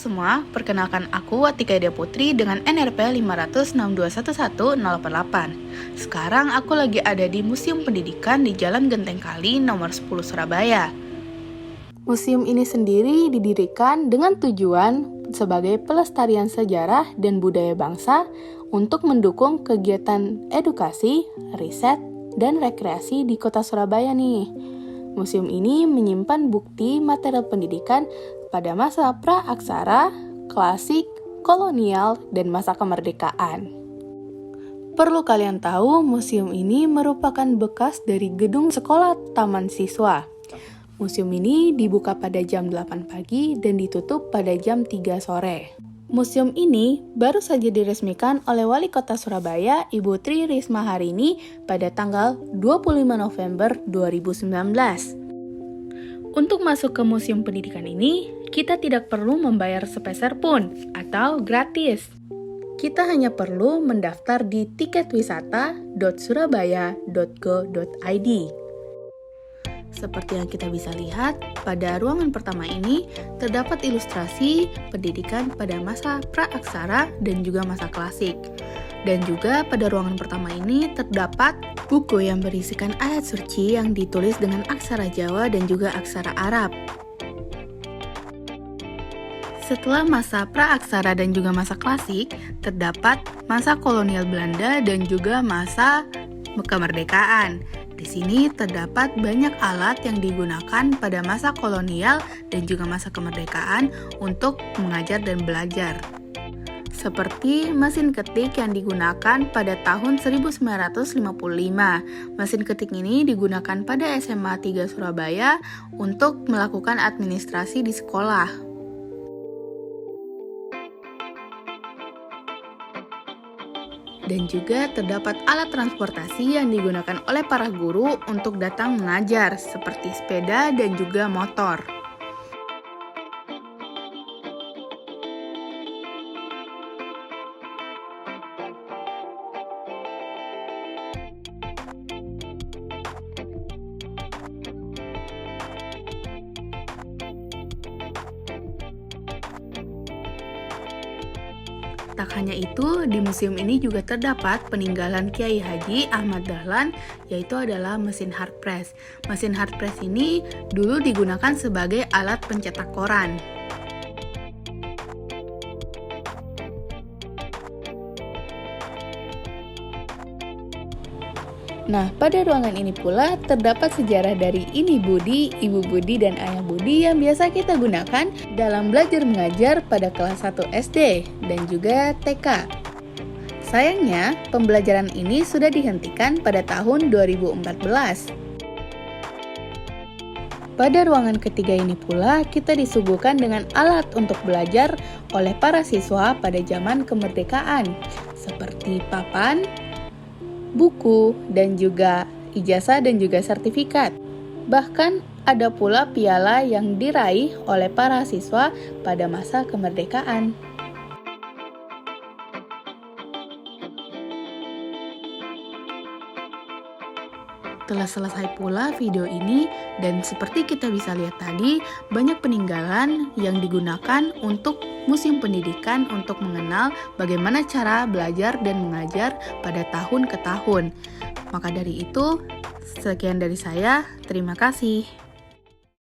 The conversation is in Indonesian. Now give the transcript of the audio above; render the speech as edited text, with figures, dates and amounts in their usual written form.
semua, perkenalkan aku Watika Ida Putri dengan NRP 50062111088. Sekarang aku lagi ada di Museum Pendidikan di Jalan Genteng Kali nomor 10 Surabaya. Museum ini sendiri didirikan dengan tujuan sebagai pelestarian sejarah dan budaya bangsa untuk mendukung kegiatan edukasi, riset, dan rekreasi di kota Surabaya nih. Museum ini menyimpan bukti material pendidikan pada masa pra-aksara, klasik, kolonial, dan masa kemerdekaan. Perlu kalian tahu, museum ini merupakan bekas dari gedung sekolah taman siswa. Museum ini dibuka pada jam 8 pagi dan ditutup pada jam 3 sore. Museum ini baru saja diresmikan oleh Wali Kota Surabaya, Ibu Tri Risma Harini pada tanggal 25 November 2019. Untuk masuk ke Museum Pendidikan ini, kita tidak perlu membayar sepeser pun atau gratis. Kita hanya perlu mendaftar di tiketwisata.surabaya.go.id. Seperti yang kita bisa lihat, pada ruangan pertama ini terdapat ilustrasi pendidikan pada masa pra-aksara dan juga masa klasik. Dan juga pada ruangan pertama ini terdapat buku yang berisikan ayat suci yang ditulis dengan aksara Jawa dan juga aksara Arab. Setelah masa pra-aksara dan juga masa klasik, terdapat masa kolonial Belanda dan juga masa kemerdekaan. Di sini terdapat banyak alat yang digunakan pada masa kolonial dan juga masa kemerdekaan untuk mengajar dan belajar. Seperti mesin ketik yang digunakan pada tahun 1955. Mesin ketik ini digunakan pada SMA 3 Surabaya untuk melakukan administrasi di sekolah. Dan juga terdapat alat transportasi yang digunakan oleh para guru untuk datang mengajar, seperti sepeda dan juga motor. Tak hanya itu, di museum ini juga terdapat peninggalan Kiai Haji Ahmad Dahlan, yaitu adalah mesin hard press. Mesin hard press ini dulu digunakan sebagai alat pencetak koran. Nah, pada ruangan ini pula terdapat sejarah dari Ini Budi, Ibu Budi, dan Ayah Budi yang biasa kita gunakan dalam belajar mengajar pada kelas 1 SD dan juga TK. Sayangnya, pembelajaran ini sudah dihentikan pada tahun 2014. Pada ruangan ketiga ini pula, kita disuguhkan dengan alat untuk belajar oleh para siswa pada zaman kemerdekaan, seperti papan, buku, dan juga ijazah dan juga sertifikat. Bahkan ada pula piala yang diraih oleh para siswa pada masa kemerdekaan. Telah selesai pula video ini, dan seperti kita bisa lihat tadi, banyak peninggalan yang digunakan untuk Museum Pendidikan untuk mengenal bagaimana cara belajar dan mengajar pada tahun ke tahun. Maka dari itu, sekian dari saya, terima kasih.